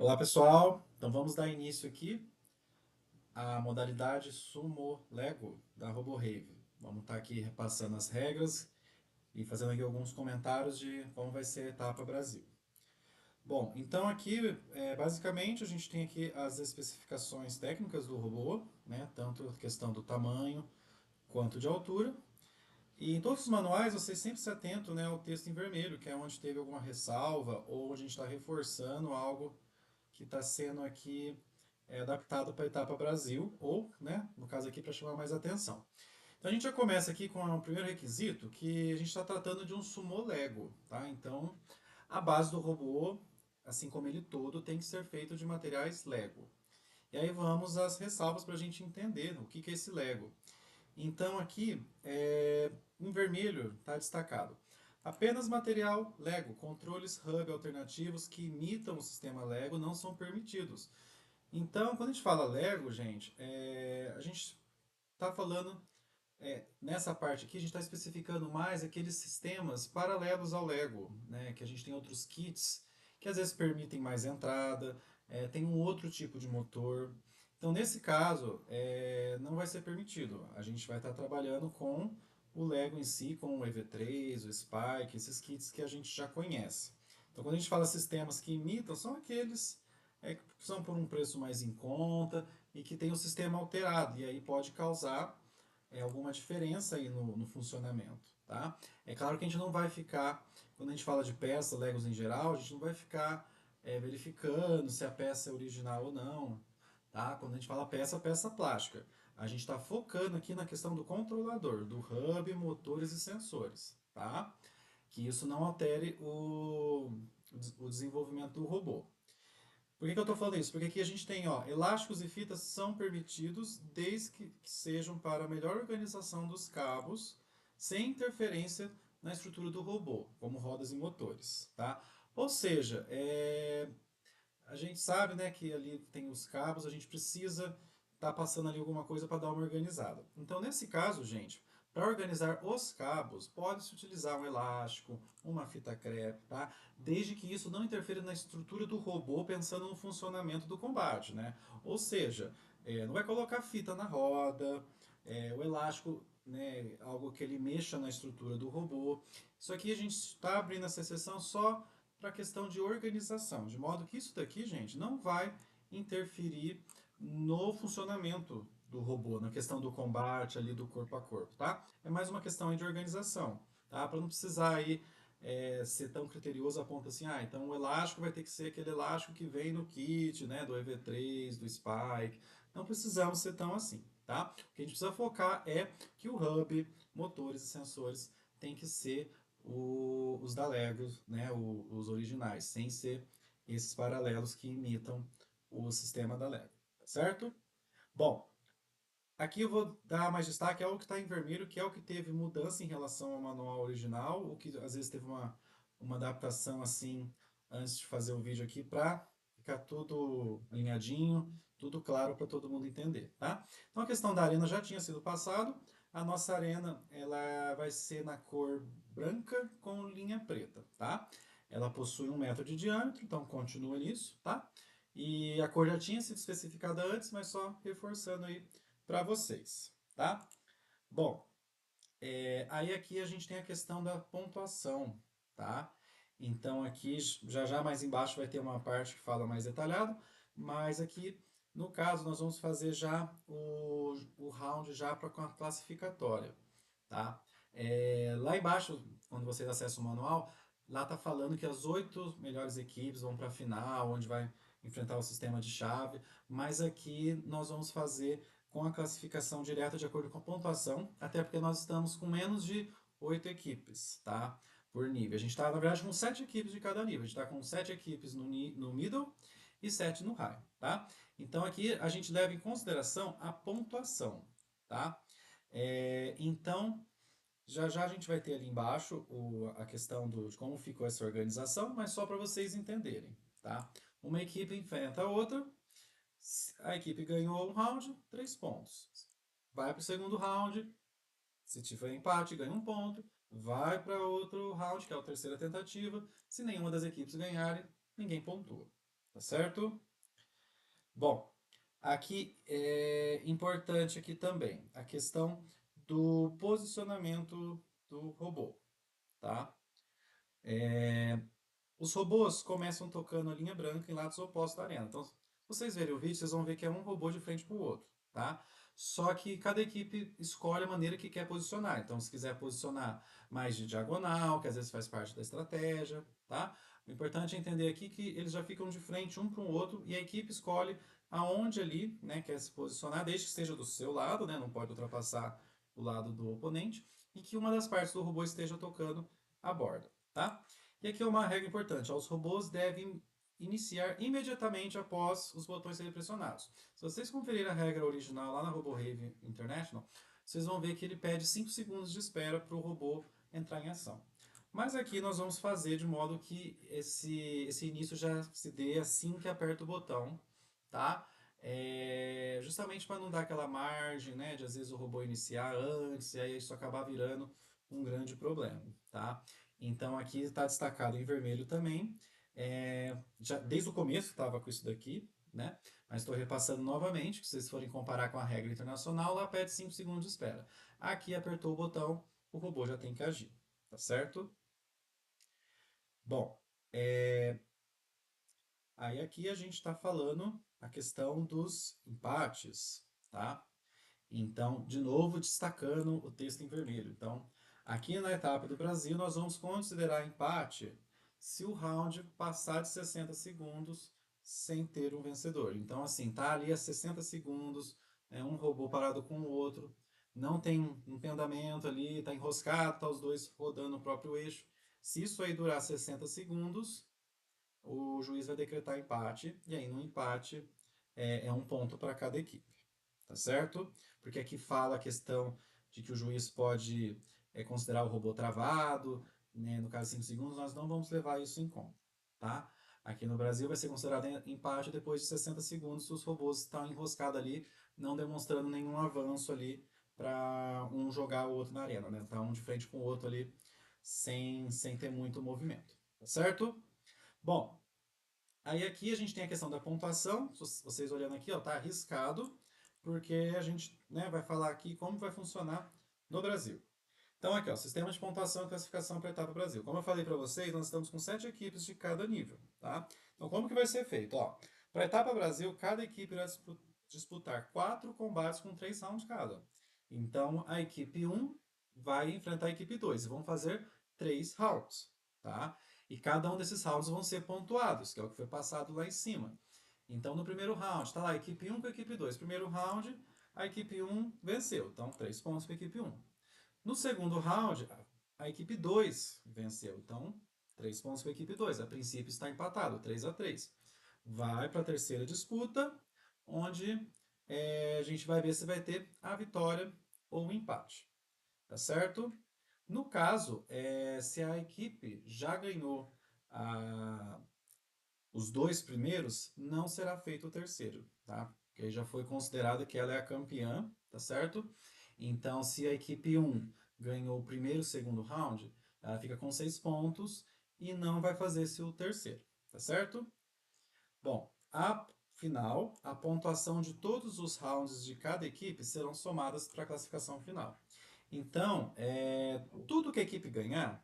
Olá pessoal, então vamos dar início aqui à modalidade Sumo Lego da RoboRave. Vamos estar aqui repassando as regras e fazendo aqui alguns comentários de como vai ser a etapa Brasil. Bom, então aqui basicamente a gente tem aqui as especificações técnicas do robô, né, tanto a questão do tamanho quanto de altura. E em todos os manuais vocês sempre se atentam, né, ao texto em vermelho, que é onde teve alguma ressalva ou onde a gente está reforçando algo que está sendo aqui adaptado para a etapa Brasil, ou, né, no caso aqui, para chamar mais atenção. Então a gente já começa aqui com o primeiro requisito, que a gente está tratando de um sumo Lego, tá? Então a base do robô, assim como ele todo, tem que ser feito de materiais Lego. E aí vamos às ressalvas para a gente entender o que é esse Lego. Então aqui, em vermelho, está destacado. Apenas material Lego, controles hub alternativos que imitam o sistema Lego não são permitidos. Então, quando a gente fala Lego, gente, a gente está falando, nessa parte aqui, a gente está especificando mais aqueles sistemas paralelos ao Lego, né? Que a gente tem outros kits que às vezes permitem mais entrada, tem um outro tipo de motor. Então, nesse caso, não vai ser permitido. A gente vai estar trabalhando com o Lego em si, com o EV3, o Spike, esses kits que a gente já conhece. Então, quando a gente fala sistemas que imitam, são aqueles que são por um preço mais em conta e que tem o sistema alterado. E aí pode causar alguma diferença aí no funcionamento, tá? É claro que a gente não vai ficar, quando a gente fala de peça, Legos em geral, a gente não vai ficar verificando se a peça é original ou não, tá? Quando a gente fala peça, peça plástica. A gente está focando aqui na questão do controlador, do hub, motores e sensores, tá? Que isso não altere o desenvolvimento do robô. Por que eu estou falando isso? Porque aqui a gente tem, ó, elásticos e fitas são permitidos desde que sejam para a melhor organização dos cabos, sem interferência na estrutura do robô, como rodas e motores, tá? Ou seja, a gente sabe, né, que ali tem os cabos, a gente precisa estar passando ali alguma coisa para dar uma organizada. Então, nesse caso, gente, para organizar os cabos, pode-se utilizar um elástico, uma fita crepe, tá? Desde que isso não interfira na estrutura do robô, pensando no funcionamento do combate, né? Ou seja, não vai colocar fita na roda, o elástico, né, algo que ele mexa na estrutura do robô. Isso aqui a gente está abrindo essa exceção só para a questão de organização, de modo que isso daqui, gente, não vai interferir no funcionamento do robô, na questão do combate ali do corpo a corpo, tá? É mais uma questão aí de organização, tá? Para não precisar aí ser tão criterioso a ponto assim, então o elástico vai ter que ser aquele elástico que vem no kit, né, do EV3, do Spike. Não precisamos ser tão assim, tá? O que a gente precisa focar é que o hub, motores e sensores tem que ser os da Lego, né, os originais, sem ser esses paralelos que imitam o sistema da Lego, tá certo? Bom, aqui eu vou dar mais destaque ao que está em vermelho, que é o que teve mudança em relação ao manual original, o que às vezes teve uma adaptação assim antes de fazer o vídeo aqui para ficar tudo alinhadinho, tudo claro para todo mundo entender, tá? Então a questão da arena já tinha sido passado. A nossa arena ela vai ser na cor branca com linha preta, tá? Ela possui 1 metro de diâmetro, então continua nisso, tá? E a cor já tinha sido especificada antes, mas só reforçando aí para vocês, tá? Bom, aí aqui a gente tem a questão da pontuação, tá? Então aqui já já mais embaixo vai ter uma parte que fala mais detalhado, mas aqui no caso nós vamos fazer já o round já para a classificatória, tá? Lá embaixo, quando vocês acessam o manual, lá tá falando que as 8 melhores equipes vão para a final, onde vai enfrentar o sistema de chave, mas aqui nós vamos fazer com a classificação direta de acordo com a pontuação, até porque nós estamos com menos de 8 equipes, tá? Por nível. A gente está, na verdade, com 7 equipes de cada nível. A gente está com 7 equipes no middle e 7 no high, tá? Então aqui a gente leva em consideração a pontuação, tá? Então, já já a gente vai ter ali embaixo a questão de como ficou essa organização, mas só para vocês entenderem, tá? Uma equipe enfrenta a outra, a equipe ganhou um round, 3 pontos. Vai para o segundo round, se tiver empate, ganha 1 ponto. Vai para outro round, que é a terceira tentativa. Se nenhuma das equipes ganharem, ninguém pontua. tá certo? Bom, aqui é importante aqui também a questão do posicionamento do robô, tá? Os robôs começam tocando a linha branca em lados opostos da arena. Então, se vocês verem o vídeo, vocês vão ver que é um robô de frente para o outro, tá? Só que cada equipe escolhe a maneira que quer posicionar. Então, se quiser posicionar mais de diagonal, que às vezes faz parte da estratégia, tá? O importante é entender aqui que eles já ficam de frente um para o outro e a equipe escolhe aonde ali, né, quer se posicionar, desde que esteja do seu lado, né, não pode ultrapassar o lado do oponente, e que uma das partes do robô esteja tocando a borda, tá? E aqui é uma regra importante: os robôs devem iniciar imediatamente após os botões serem pressionados. Se vocês conferirem a regra original lá na RoboRave International, vocês vão ver que ele pede 5 segundos de espera para o robô entrar em ação. Mas aqui nós vamos fazer de modo que esse início já se dê assim que aperta o botão, tá? Justamente para não dar aquela margem, né, de às vezes o robô iniciar antes e aí isso acabar virando um grande problema, tá? Então aqui está destacado em vermelho também. Já desde o começo estava com isso daqui, né? Mas estou repassando novamente, que se vocês forem comparar com a regra internacional, lá pede 5 segundos de espera. Aqui apertou o botão, o robô já tem que agir, tá certo? Bom, aí aqui a gente está falando a questão dos empates, tá? Então, de novo, destacando o texto em vermelho. Então, aqui na etapa do Brasil, nós vamos considerar empate se o round passar de 60 segundos sem ter um vencedor. Então, assim, tá ali a 60 segundos, um robô parado com o outro, não tem um pendamento ali, tá enroscado, tá os dois rodando no próprio eixo. Se isso aí durar 60 segundos, o juiz vai decretar empate, e aí no empate é um ponto para cada equipe, tá certo? Porque aqui fala a questão de que o juiz pode considerar o robô travado, né? No caso 5 segundos, nós não vamos levar isso em conta, tá? Aqui no Brasil vai ser considerado empate depois de 60 segundos se os robôs estão enroscados ali, não demonstrando nenhum avanço ali para um jogar o outro na arena, né? Tá um de frente com o outro ali sem ter muito movimento, tá certo? Bom, aí aqui a gente tem a questão da pontuação. Vocês olhando aqui, ó, tá arriscado, porque a gente, né, vai falar aqui como vai funcionar no Brasil. Então aqui, ó, sistema de pontuação e classificação para a etapa Brasil. Como eu falei para vocês, nós estamos com 7 equipes de cada nível, tá? Então como que vai ser feito? Ó, para a etapa Brasil, cada equipe irá disputar 4 combates com 3 rounds cada. Então a equipe um vai enfrentar a equipe 2 e vão fazer 3 rounds, tá? E cada um desses rounds vão ser pontuados, que é o que foi passado lá em cima. Então no primeiro round, está lá a equipe um com a equipe 2. Primeiro round, a equipe um venceu, então 3 pontos para a equipe um. No segundo round, a equipe 2 venceu. Então, 3 pontos para a equipe 2. A princípio está empatado, 3-3. Vai para a terceira disputa, onde a gente vai ver se vai ter a vitória ou o empate. Tá certo? No caso, se a equipe já ganhou a, os 2 primeiros, não será feito o terceiro, tá? Porque aí já foi considerado que ela é a campeã, tá certo? Então, se a equipe um ganhou o primeiro e o segundo round, ela fica com 6 pontos e não vai fazer esse o terceiro, tá certo? Bom, afinal, a pontuação de todos os rounds de cada equipe serão somadas para a classificação final. Então, tudo que a equipe ganhar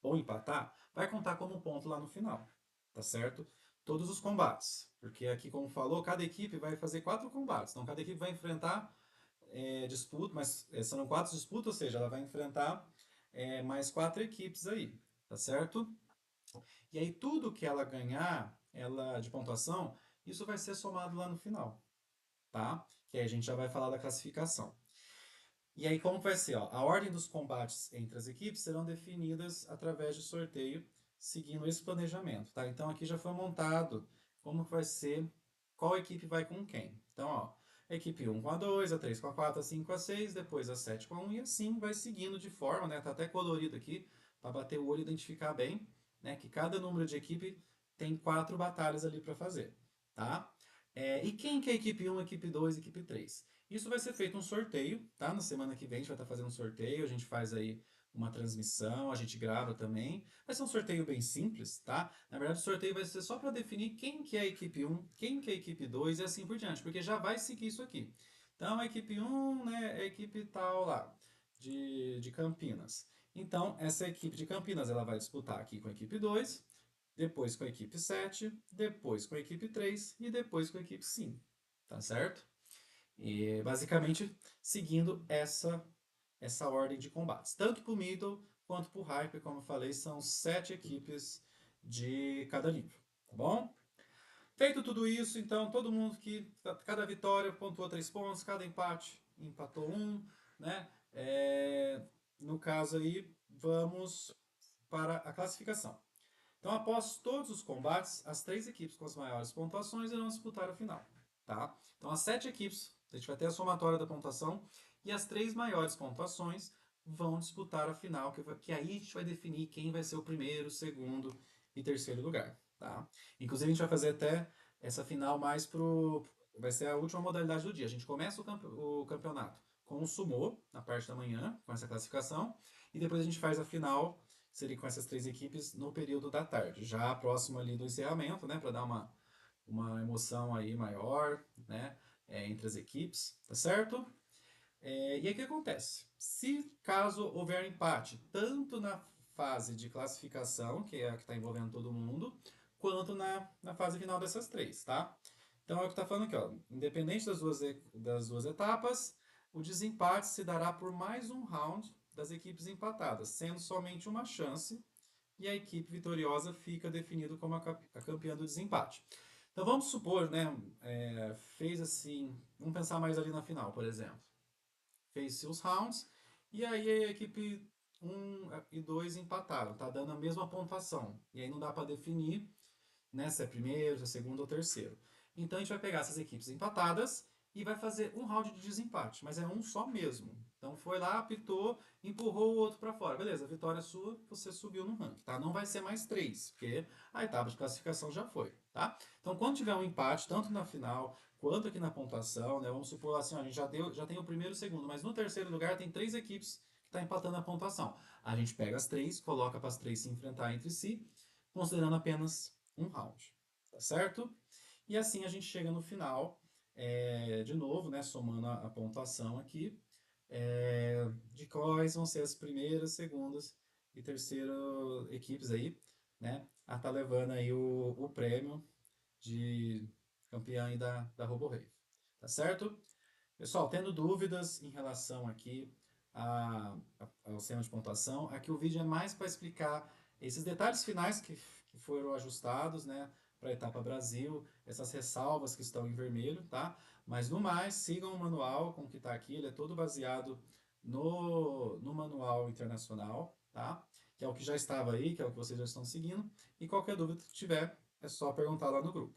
ou empatar, vai contar como ponto lá no final, tá certo? Todos os combates, porque aqui, como falou, cada equipe vai fazer 4 combates, então cada equipe vai enfrentar disputa, mas serão 4 disputas, ou seja, ela vai enfrentar mais 4 equipes aí, tá certo? E aí tudo que ela ganhar, ela de pontuação, isso vai ser somado lá no final, tá? Que aí a gente já vai falar da classificação. E aí, como vai ser? Ó, a ordem dos combates entre as equipes serão definidas através de sorteio, seguindo esse planejamento, tá? Então, aqui já foi montado como vai ser, qual equipe vai com quem. Então, ó, a equipe 1 com a 2, a 3 com a 4, a 5 com a 6, depois a 7 com a 1 e assim vai seguindo de forma, né? Tá até colorido aqui, para bater o olho e identificar bem, né? Que cada número de equipe tem 4 batalhas ali para fazer, tá? E quem que é a equipe 1, equipe 2, equipe 3? Isso vai ser feito um sorteio, tá? Na semana que vem a gente vai estar fazendo um sorteio, a gente faz aí uma transmissão, a gente grava também. Vai ser um sorteio bem simples, tá? Na verdade, o sorteio vai ser só para definir quem que é a equipe 1, quem que é a equipe 2 e assim por diante, porque já vai seguir isso aqui. Então, a equipe 1, né, é a equipe tal lá, de Campinas. Então, essa equipe de Campinas, ela vai disputar aqui com a equipe 2, depois com a equipe 7, depois com a equipe 3 e depois com a equipe 5, tá certo? E basicamente seguindo essa ordem de combates. Tanto para o Middle quanto para o Hyper, como eu falei, são 7 equipes de cada nível, tá bom? Feito tudo isso, então todo mundo que cada vitória pontuou 3 pontos, cada empate empatou 1, né? No caso aí, vamos para a classificação. Então, após todos os combates, as 3 equipes com as maiores pontuações irão disputar a final, tá? Então, as 7 equipes, a gente vai ter a somatória da pontuação e as 3 maiores pontuações vão disputar a final, que aí a gente vai definir quem vai ser o primeiro, segundo e terceiro lugar, tá? Inclusive, a gente vai fazer até essa final mais pro... Vai ser a última modalidade do dia. A gente começa o campeonato com o sumô, na parte da manhã, com essa classificação, e depois a gente faz a final seria com essas 3 equipes no período da tarde, já próximo ali do encerramento, né, para dar uma emoção aí maior, né, entre as equipes, tá certo? E aí o que acontece? Se caso houver empate, tanto na fase de classificação, que é a que está envolvendo todo mundo, quanto na fase final dessas 3, tá? Então é o que está falando aqui, ó. Independente das duas etapas, o desempate se dará por mais um round das equipes empatadas, sendo somente uma chance, e a equipe vitoriosa fica definida como a campeã do desempate. Então vamos supor, né? Fez assim. Vamos pensar mais ali na final, por exemplo. Fez seus rounds, e aí a equipe um e 2 empataram, tá dando a mesma pontuação. E aí não dá para definir, né, se é primeiro, se é segundo ou terceiro. Então a gente vai pegar essas equipes empatadas e vai fazer um round de desempate, mas é um só mesmo. Então foi lá, apitou, empurrou o outro para fora. Beleza, a vitória é sua, você subiu no ranking, tá? Não vai ser mais 3, porque a etapa de classificação já foi, tá? Então quando tiver um empate, tanto na final quanto aqui na pontuação, né? Vamos supor assim, ó, a gente já tem o primeiro e o segundo, mas no terceiro lugar tem 3 equipes que estão empatando a pontuação. A gente pega as 3, coloca para as 3 se enfrentar entre si, considerando apenas um round, tá certo? E assim a gente chega no final, de novo, né, somando a pontuação aqui, de quais vão ser as primeiras, segundas e terceiras equipes aí, né, a tá levando aí o prêmio de campeã aí da RoboRave, tá certo? Pessoal, tendo dúvidas em relação aqui ao sistema de pontuação, aqui o vídeo é mais para explicar esses detalhes finais que foram ajustados, né, para a etapa Brasil, essas ressalvas que estão em vermelho, tá? Mas no mais, sigam o manual com o que está aqui, ele é todo baseado no manual internacional, tá? Que é o que já estava aí, que é o que vocês já estão seguindo. E qualquer dúvida que tiver, é só perguntar lá no grupo.